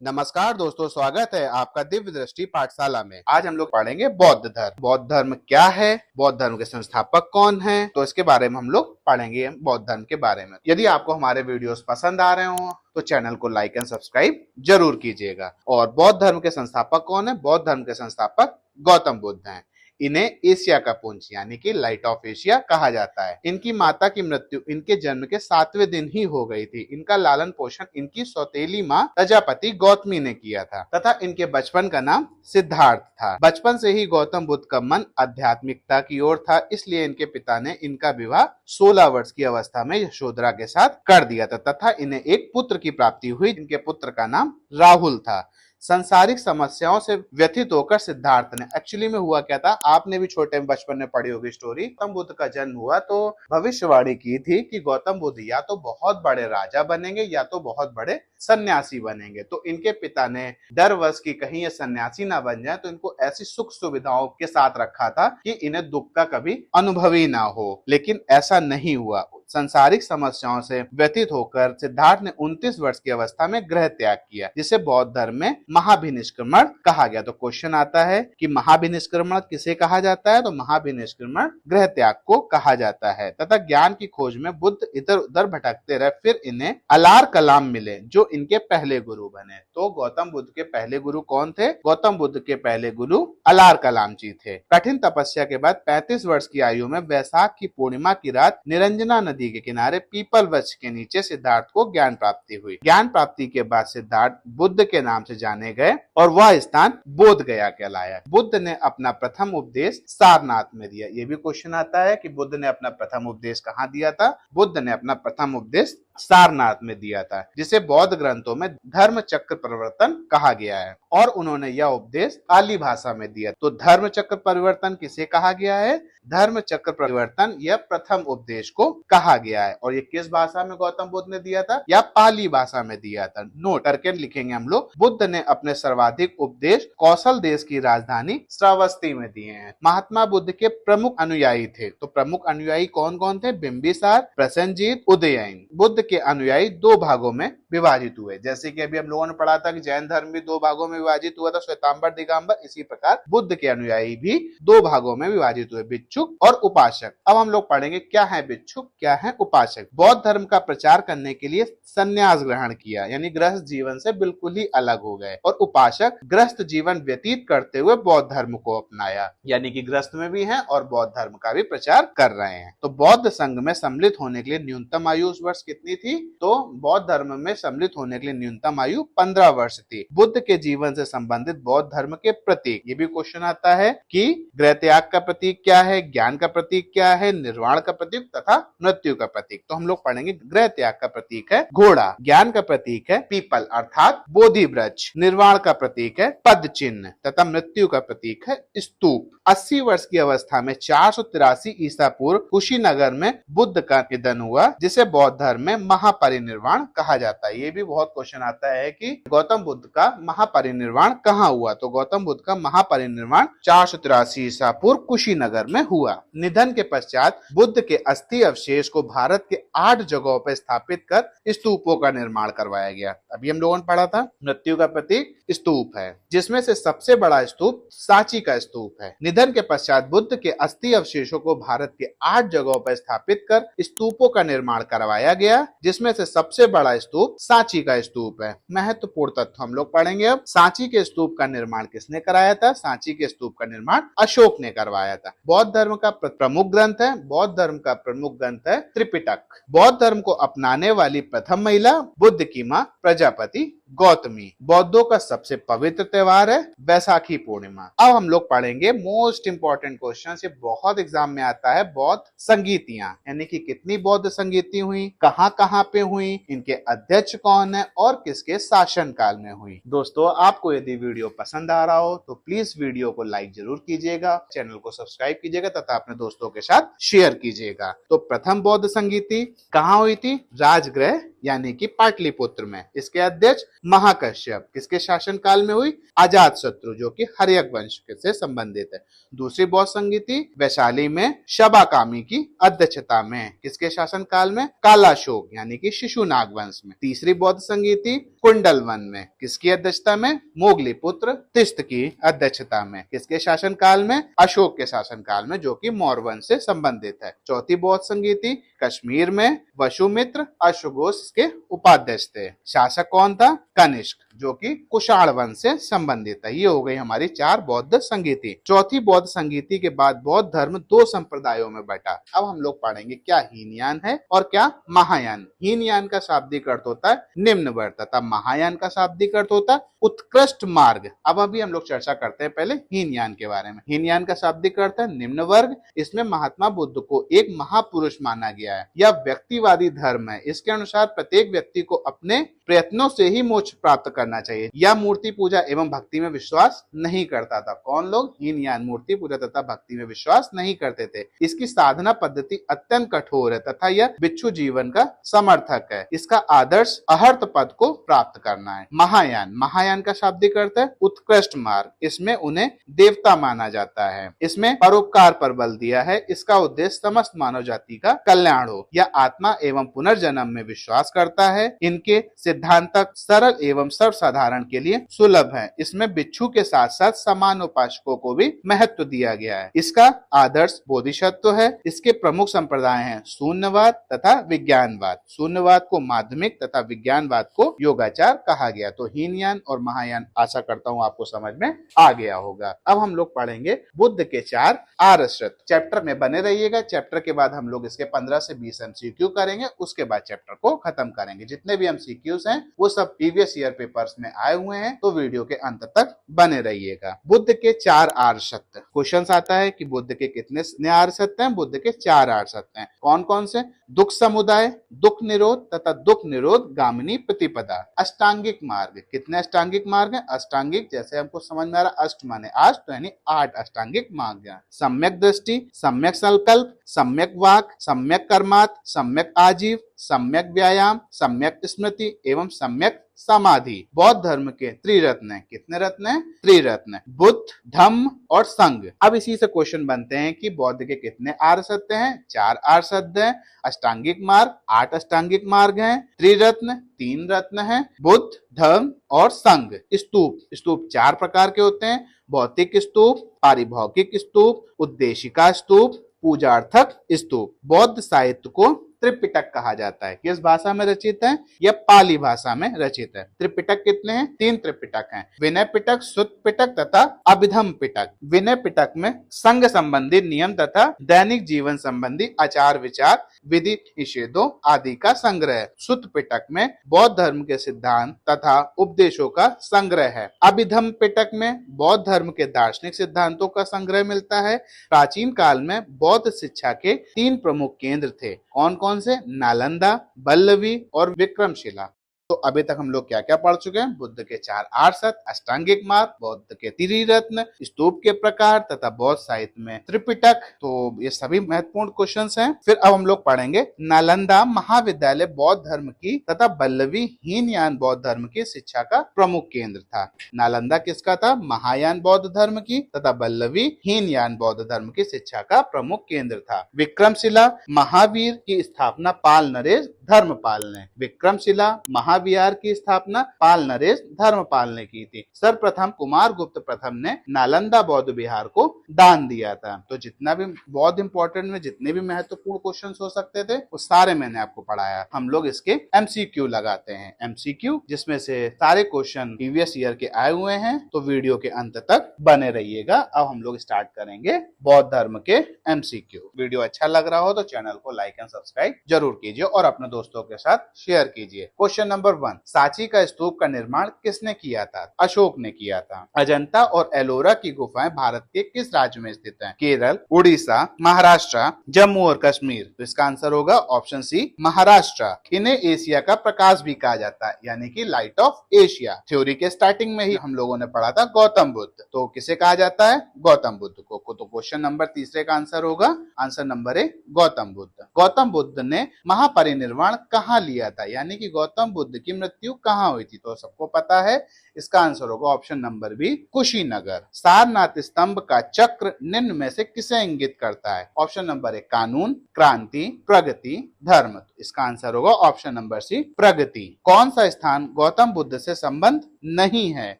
नमस्कार दोस्तों, स्वागत है आपका दिव्य दृष्टि पाठशाला में। आज हम लोग पढ़ेंगे बौद्ध धर्म। बौद्ध धर्म क्या है, बौद्ध धर्म के संस्थापक कौन हैं, तो इसके बारे में हम लोग पढ़ेंगे बौद्ध धर्म के बारे में। यदि आपको हमारे वीडियोस पसंद आ रहे हो तो चैनल को लाइक एंड सब्सक्राइब जरूर कीजिएगा। और बौद्ध धर्म के संस्थापक कौन है? बौद्ध धर्म के संस्थापक गौतम बुद्ध हैं। इन्हें एशिया का पुंज यानी कि लाइट ऑफ एशिया कहा जाता है। इनकी माता की मृत्यु इनके जन्म के 7वें दिन ही हो गई थी। इनका लालन पोषण इनकी सौतेली माँ प्रजापति गौतमी ने किया था तथा इनके बचपन का नाम सिद्धार्थ था। बचपन से ही गौतम बुद्ध का मन आध्यात्मिकता की ओर था, इसलिए इनके पिता ने इनका विवाह 16 वर्ष की अवस्था में यशोधरा के साथ कर दिया था तथा इन्हें एक पुत्र की प्राप्ति हुई। इनके पुत्र का नाम राहुल था। संसारिक समस्याओं से व्यथित होकर सिद्धार्थ ने, एक्चुअली में हुआ क्या था, आपने भी छोटे बचपन में पढ़ी होगी स्टोरी। गौतम बुद्ध का जन्म हुआ तो भविष्यवाणी की थी कि गौतम बुद्ध या तो बहुत बड़े राजा बनेंगे या तो बहुत बड़े सन्यासी बनेंगे। तो इनके पिता ने डरवश कि कहीं ये सन्यासी ना बन जाए तो इनको ऐसी सुख सुविधाओं के साथ रखा था कि इन्हें दुख का कभी अनुभव ही ना हो, लेकिन ऐसा नहीं हुआ। संसारिक समस्याओं से व्यथित होकर सिद्धार्थ ने 29 वर्ष की अवस्था में गृह त्याग किया, जिसे बौद्ध धर्म में महाभिनिष्क्रमण कहा गया। तो क्वेश्चन आता है कि महाभिनिष्क्रमण किसे कहा जाता है? तो महाभिनिष्क्रमण गृह त्याग को कहा जाता है। तथा ज्ञान की खोज में बुद्ध इधर उधर भटकते रहे, फिर इन्हें अलार कलाम मिले जो इनके पहले गुरु बने। तो गौतम बुद्ध के पहले गुरु कौन थे? गौतम बुद्ध के पहले गुरु अलार कलाम जी थे। कठिन तपस्या के बाद 35 वर्ष की आयु में वैशाख की पूर्णिमा की रात निरंजना नदी के किनारे पीपल वृक्ष के नीचे सिद्धार्थ को ज्ञान प्राप्ति हुई। ज्ञान प्राप्ति के बाद सिद्धार्थ बुद्ध के नाम से जाने गए और वह स्थान बोध गया कहलाया। बुद्ध ने अपना प्रथम उपदेश सारनाथ में दिया। ये भी क्वेश्चन आता है कि बुद्ध ने अपना प्रथम उपदेश कहाँ दिया था? बुद्ध ने अपना प्रथम उपदेश सारनाथ में दिया था, जिसे बौद्ध ग्रंथों में धर्म चक्र परिवर्तन कहा गया है। और उन्होंने यह उपदेश पाली भाषा में दिया। तो धर्म चक्र परिवर्तन किसे कहा गया है? धर्म चक्र परिवर्तन यह प्रथम उपदेश को कहा गया है। और ये किस भाषा में गौतम बुद्ध ने दिया था? या पाली भाषा में दिया था। नोट करके लिखेंगे हम लोग। बुद्ध ने अपने सर्वाधिक उपदेश कौशल देश की राजधानी श्रावस्ती में दिए हैं। महात्मा बुद्ध के प्रमुख अनुयायी थे। तो प्रमुख अनुयायी कौन कौन थे? बिंबिसार, प्रसेनजीत, उदयन। बुद्ध के अनुयायी दो भागों में विभाजित हुए। जैसे कि अभी हम लोगों ने पढ़ा था कि जैन धर्म भी दो भागों में विभाजित हुआ था, श्वेतांबर दिगंबर। इसी प्रकार बुद्ध के अनुयायी भी दो भागों में विभाजित हुए, भिक्षुक और उपासक। अब हम लोग पढ़ेंगे क्या है भिक्षुक, क्या है उपासक। बौद्ध धर्म का प्रचार करने के लिए संन्यास ग्रहण किया, यानी गृहस्थ जीवन से बिल्कुल ही अलग हो गए। और उपासक गृहस्थ जीवन व्यतीत करते हुए बौद्ध धर्म को अपनाया, यानी कि गृहस्थ में भी हैं और बौद्ध धर्म का भी प्रचार कर रहे हैं। तो बौद्ध संघ में सम्मिलित होने के लिए न्यूनतम आयु उस वर्ष कितनी थी? तो बौद्ध धर्म में सम्मिलित होने के लिए न्यूनतम आयु 15 वर्ष थी। बुद्ध के जीवन से संबंधित बौद्ध धर्म के प्रतीक, ये भी क्वेश्चन आता है कि गृह त्याग का प्रतीक क्या है, ज्ञान का प्रतीक क्या है, निर्वाण का प्रतीक तथा मृत्यु का प्रतीक। तो हम लोग पढ़ेंगे गृह त्याग का प्रतीक है घोड़ा, ज्ञान का प्रतीक है पीपल अर्थात बोधि वृक्ष, निर्वाण का प्रतीक है पद चिन्ह तथा मृत्यु का प्रतीक है स्तूप। 80 वर्ष की अवस्था में 483 ईसा पूर्व कुशीनगर में बुद्ध का निधन हुआ, जिसे बौद्ध धर्म में महापरिनिर्वाण कहा जाता है। ये भी बहुत क्वेश्चन आता है कि गौतम बुद्ध का महापरिनिर्वाण कहाँ हुआ? तो गौतम बुद्ध का महापरिनिर्वाण 483 ईसा पूर्व कुशीनगर में हुआ। निधन के पश्चात बुद्ध के अस्थि अवशेष को भारत के 8 जगहों पर स्थापित कर स्तूपों का निर्माण करवाया गया। अभी हम लोगों ने पढ़ा था मृत्यु का प्रतीक स्तूप है, जिसमें से सबसे बड़ा स्तूप सांची का स्तूप है। निधन के पश्चात बुद्ध के अस्थि अवशेषों को भारत के 8 जगहों पर स्थापित कर स्तूपों का निर्माण करवाया गया, जिसमें से सबसे बड़ा स्तूप सांची का स्तूप है। महत्वपूर्ण तथ्य हम लोग पढ़ेंगे अब। सांची के स्तूप का निर्माण किसने कराया था? सांची के स्तूप का निर्माण अशोक ने करवाया था। बौद्ध धर्म का प्रमुख ग्रंथ है, बौद्ध धर्म का प्रमुख ग्रंथ है त्रिपिटक। बौद्ध धर्म को अपनाने वाली प्रथम महिला बुद्ध की मां प्रजापति गौतमी। बौद्धों का सबसे पवित्र त्योहार है वैशाखी पूर्णिमा। अब हम लोग पढ़ेंगे मोस्ट इंपॉर्टेंट क्वेश्चन, ये बहुत एग्जाम में आता है, बौद्ध संगीतियां, यानी कि कितनी बौद्ध संगीति हुई, कहां कहां पे हुई, इनके अध्यक्ष कौन है और किसके शासन काल में हुई। दोस्तों, आपको यदि वीडियो पसंद आ रहा हो तो प्लीज वीडियो को लाइक जरूर कीजिएगा, चैनल को सब्सक्राइब कीजिएगा तथा अपने दोस्तों के साथ शेयर कीजिएगा। तो प्रथम बौद्ध संगीति कहाँ हुई थी? राजगृह यानी कि पाटलिपुत्र में। इसके अध्यक्ष महाकश्यप। किसके शासनकाल में हुई? अजातशत्रु, जो कि हर्यक वंश से संबंधित है। दूसरी बौद्ध संगीति वैशाली में शबाकामी की अध्यक्षता में। किसके शासनकाल में? कालाशोक यानी कि शिशुनाग वंश में। तीसरी बौद्ध संगीति कुंडलवन में। किसकी अध्यक्षता में? मोगलीपुत्र तिस्त की अध्यक्षता में। किसके शासनकाल में? अशोक के शासनकाल में, जो कि मौर्य वंश से संबंधित है। चौथी बौद्ध संगीति कश्मीर में वसुमित्र अश्वघोष के उपाध्यक्ष थे। शासक कौन था? कनिष्क, जो कि कुषाण वंश से संबंधित है। ये हो गई हमारी 4 बौद्ध संगीति। चौथी बौद्ध संगीति के बाद बौद्ध धर्म 2 संप्रदायों में बटा। अब हम लोग पढ़ेंगे क्या हीनयान है और क्या महायान। हीनयान का शाब्दिक अर्थ होता है निम्न वर्ग तथा महायान का शाब्दिक अर्थ होता है उत्कृष्ट मार्ग। अब अभी हम लोग चर्चा करते हैं पहले हीनयान के बारे में। हीनयान का शाब्दिक अर्थ है निम्न वर्ग। इसमें महात्मा बुद्ध को एक महापुरुष माना गया है। यह व्यक्तिवादी धर्म है। इसके अनुसार प्रत्येक व्यक्ति को अपने प्रयत्नों से ही मोक्ष प्राप्त करना चाहिए। यह मूर्ति पूजा एवं भक्ति में विश्वास नहीं करता था। कौन लोग? हीनयान मूर्ति पूजा तथा भक्ति में विश्वास नहीं करते थे। इसकी साधना पद्धति अत्यंत कठोर है तथा यह भिक्षु जीवन का समर्थक है। इसका आदर्श अहर्त पद को प्राप्त करना है। महायान, महायान का शाब्दिक अर्थ है उत्कृष्ट मार्ग। इसमें उन्हें देवता माना जाता है। इसमें परोपकार पर बल दिया है। इसका उद्देश्य समस्त मानव जाति का कल्याण हो। यह आत्मा एवं पुनर्जन्म में विश्वास करता है। इनके सिद्धांत सरल एवं सर्वसाधारण के लिए सुलभ है। इसमें भिक्षु के साथ साथ समान उपासकों को भी महत्व दिया गया है। इसका आदर्श बोधिसत्व है। इसके प्रमुख संप्रदाय हैं शून्यवाद तथा विज्ञानवाद। शून्यवाद को माध्यमिक तथा विज्ञानवाद को योगाचार कहा गया। तो हीनयान और महायान आशा करता हूँ आपको समझ में आ गया होगा। अब हम लोग पढ़ेंगे बुद्ध के 4 आर्यसत्य। चैप्टर में बने रहिएगा। चैप्टर के बाद हम लोग इसके 15 से 20 MCQ करेंगे। उसके बाद चैप्टर को खत्म करेंगे। जितने भी MCQs हैं वो सब प्रीवियस ईयर पेपर्स में आए हुए हैं, तो वीडियो के अंत तक बने रहिएगा। बुद्ध के 4 आर्यसत्य। क्वेश्चन आता है कि बुद्ध के कितने आर्यसत्य हैं? बुद्ध के 4 आर्यसत्य हैं। कौन कौन से? दुख समुदाय, दुख निरोध तथा दुख निरोध गामिनी प्रतिपदा। अष्टांगिक मार्ग। कितने अष्टांगिक मार्ग हैं? अष्टांगिक जैसे हमको समझ में आ रहा, अष्ट माने 8, तो यानी 8 अष्टांगिक मार्ग हैं। सम्यक दृष्टि, सम्यक संकल्प, सम्यक वाक, सम्यक कर्मात, सम्यक आजीव, सम्यक व्यायाम, सम्यक स्मृति एवं सम्यक समाधि। बौद्ध धर्म के त्रिरत्न हैं। कितने रत्न हैं? त्रिरत्न, बुद्ध, धम्म और संघ। अब इसी से क्वेश्चन बनते हैं कि बौद्ध के कितने आर्यसत्य हैं? 4 आर्यसत्य हैं। अष्टांगिक मार्ग 8 अष्टांगिक मार्ग हैं। त्रिरत्न 3 रत्न हैं। बुद्ध, धर्म और संघ। स्तूप, स्तूप 4 प्रकार के होते हैं। भौतिक स्तूप, पारिभौतिक स्तूप, उद्देशिका स्तूप, पूजार्थक स्तूप। बौद्ध साहित्य को त्रिपिटक कहा जाता है। किस भाषा में रचित है? यह पाली भाषा में रचित है। त्रिपिटक कितने हैं? 3 त्रिपिटक हैं। विनय पिटक, सुत्त पिटक तथा अभिधम पिटक। विनय पिटक में संघ संबंधी नियम तथा दैनिक जीवन संबंधी आचार विचार, विधि निषेधों आदि का संग्रह। सुत्त पिटक में बौद्ध धर्म के सिद्धांत तथा उपदेशों का संग्रह है। अभिधम पिटक में बौद्ध धर्म के दार्शनिक सिद्धांतों का संग्रह मिलता है। प्राचीन काल में बौद्ध शिक्षा के 3 प्रमुख केंद्र थे। कौन कौन से? नालंदा, बल्लवी और विक्रमशिला। तो अभी तक हम लोग क्या क्या पढ़ चुके हैं? बुद्ध के 4 आर्यसत्य, अष्टांगिक मार्ग, बौद्ध के त्रिरत्न, स्तूप के प्रकार तथा बौद्ध साहित्य में त्रिपिटक। तो ये सभी महत्वपूर्ण क्वेश्चंस हैं। फिर अब हम लोग पढ़ेंगे नालंदा महाविद्यालय बौद्ध धर्म की तथा बल्लवी हीनयान बौद्ध धर्म की शिक्षा का प्रमुख केंद्र था। नालंदा किसका था? महायान बौद्ध धर्म की तथा बल्लवी हीनयान बौद्ध धर्म की शिक्षा का प्रमुख केंद्र था। विक्रमशिला महावीर की स्थापना पाल नरेश धर्मपाल ने। विक्रमशिला महाविहार की स्थापना पाल नरेश धर्मपाल ने की थी। सर्वप्रथम कुमार गुप्त प्रथम ने नालंदा बौद्ध विहार को दान दिया था। तो जितना भी बहुत इंपॉर्टेंट में जितने भी महत्वपूर्ण क्वेश्चंस हो सकते थे वो सारे मैंने आपको पढ़ाया। हम लोग इसके MCQ लगाते हैं। MCQ जिसमें से सारे क्वेश्चन प्रीवियस ईयर के आए हुए हैं। तो वीडियो के अंत तक बने रहिएगा। अब हम लोग स्टार्ट करेंगे बौद्ध धर्म के MCQ। वीडियो अच्छा लग रहा हो तो चैनल को लाइक एंड सब्सक्राइब जरूर कीजिए और अपने दोस्तों के साथ शेयर कीजिए। क्वेश्चन नंबर 1, सांची का स्तूप का निर्माण किसने किया था? अशोक ने किया था। अजंता और एलोरा की गुफाएं भारत के किस राज्य में स्थित हैं? केरल, उड़ीसा, महाराष्ट्र, जम्मू और कश्मीर। तो इसका आंसर होगा ऑप्शन सी, महाराष्ट्र। इन्हें एशिया का प्रकाश भी कहा जाता है, यानी कि लाइट ऑफ एशिया। थ्योरी के स्टार्टिंग में ही हम लोगों ने पढ़ा था गौतम बुद्ध। तो किसे कहा जाता है? गौतम बुद्ध को। तो क्वेश्चन नंबर 3 का आंसर होगा, answer number A, Gautam Buddha. Gautam Buddha ने महापरिनिर्वाण निर्वाण कहाँ लिया था, यानी कि गौतम बुद्ध की मृत्यु कहाँ हुई थी। तो सबको पता है, इसका आंसर होगा option number B, Kushinagar. Sarnath स्तंभ का चक्र निम्न में से किसे इंगित करता है। ऑप्शन नंबर ए कानून, क्रांति, प्रगति, धर्म। तो इसका आंसर होगा ऑप्शन नंबर सी, प्रगति। कौन सा स्थान गौतम बुद्ध से संबंध नहीं है।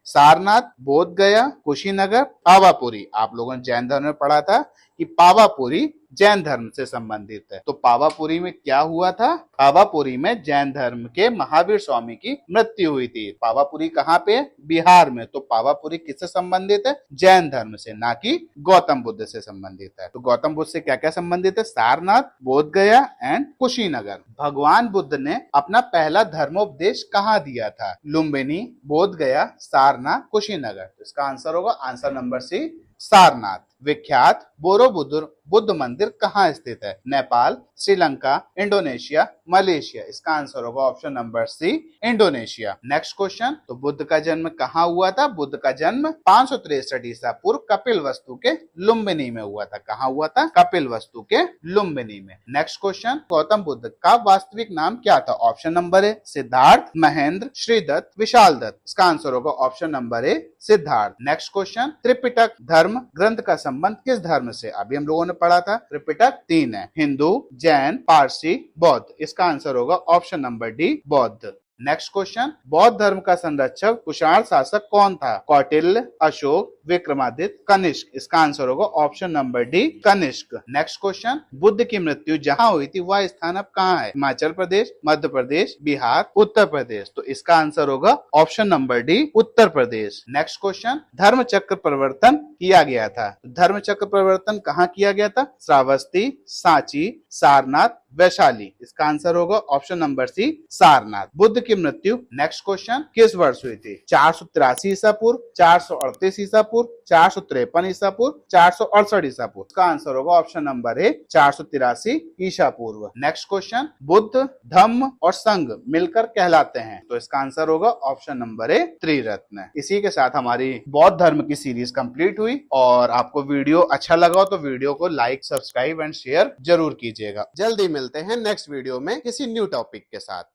सारनाथ, बोध गया, कुशीनगर, पावापुरी। आप लोगों ने जैन धर्म में पढ़ा था कि पावापुरी जैन धर्म से संबंधित है। तो पावापुरी में क्या हुआ था, पावापुरी में जैन धर्म के महावीर स्वामी की मृत्यु हुई थी। पावापुरी कहाँ पे, बिहार में। तो पावापुरी किससे संबंधित है, जैन धर्म से, ना कि गौतम बुद्ध से संबंधित है। तो गौतम बुद्ध से क्या क्या संबंधित है, सारनाथ, बोध गया एंड कुशीनगर। भगवान बुद्ध ने अपना पहला धर्मोपदेश कहाँ दिया था, लुम्बिनी, बोध गया, सारनाथ, कुशीनगर। तो इसका आंसर होगा आंसर नंबर सी, सारनाथ। विख्यात बोरोबुदुर बुद्ध मंदिर कहाँ स्थित है, नेपाल, श्रीलंका, इंडोनेशिया, मलेशिया। इसका आंसर होगा option number C, Indonesia. Next question, तो बुद्ध का जन्म कहाँ हुआ था। बुद्ध का जन्म 563 ईसा पूर्व कपिलवस्तु के लुम्बिनी में हुआ था। कहाँ हुआ था, कपिलवस्तु के लुम्बिनी में। नेक्स्ट क्वेश्चन, गौतम बुद्ध का वास्तविक नाम क्या था। Option number A Siddharth, Mahendra, Shridatt, Vishal Dutt. इसका आंसर होगा option number A, Siddharth. Next question, Tripitaka धर्म ग्रंथ का संबंध किस धर्म से। अभी हम लोगों ने पढ़ा था, त्रिपिटक 3 है, हिंदू, जैन, पारसी, बौद्ध। इसका आंसर होगा ऑप्शन नंबर डी, बौद्ध। नेक्स्ट क्वेश्चन, बौद्ध धर्म का संरक्षक कुषाण शासक कौन था। कौटिल्य, अशोक, विक्रमादित्य, कनिष्क। इसका आंसर होगा option number D, Kanishka. Next question, Buddha की मृत्यु जहां हुई थी वह स्थान अब कहाँ है। हिमाचल प्रदेश, मध्य प्रदेश, बिहार, उत्तर प्रदेश। तो इसका आंसर होगा option number D, Uttar Pradesh. Next question, धर्म चक्र परिवर्तन किया गया था। धर्म चक्र परिवर्तन कहाँ किया गया था, श्रावस्ती, सांची, सारनाथ, वैशाली। इसका आंसर होगा option number C, Sarnath. Buddha की मृत्यु नेक्स्ट क्वेश्चन किस वर्ष हुई थी। 483 ईसा पूर्व, 438 ईसा पूर्व, 453 ईसा पूर्व, 468 ईसा पूर्व। इसका आंसर होगा ऑप्शन नंबर ए, 483 ईसा पूर्व। नेक्स्ट क्वेश्चन, बुद्ध, धम्म और संघ मिलकर कहलाते हैं। तो इसका आंसर होगा ऑप्शन नंबर ए, त्रिरत्न। इसी के साथ हमारी बौद्ध धर्म की सीरीज कंप्लीट हुई। और आपको वीडियो अच्छा लगा हो तो वीडियो को लाइक, सब्सक्राइब एंड शेयर जरूर कीजिएगा। जल्दी मिलते हैं नेक्स्ट वीडियो में किसी न्यू टॉपिक के साथ।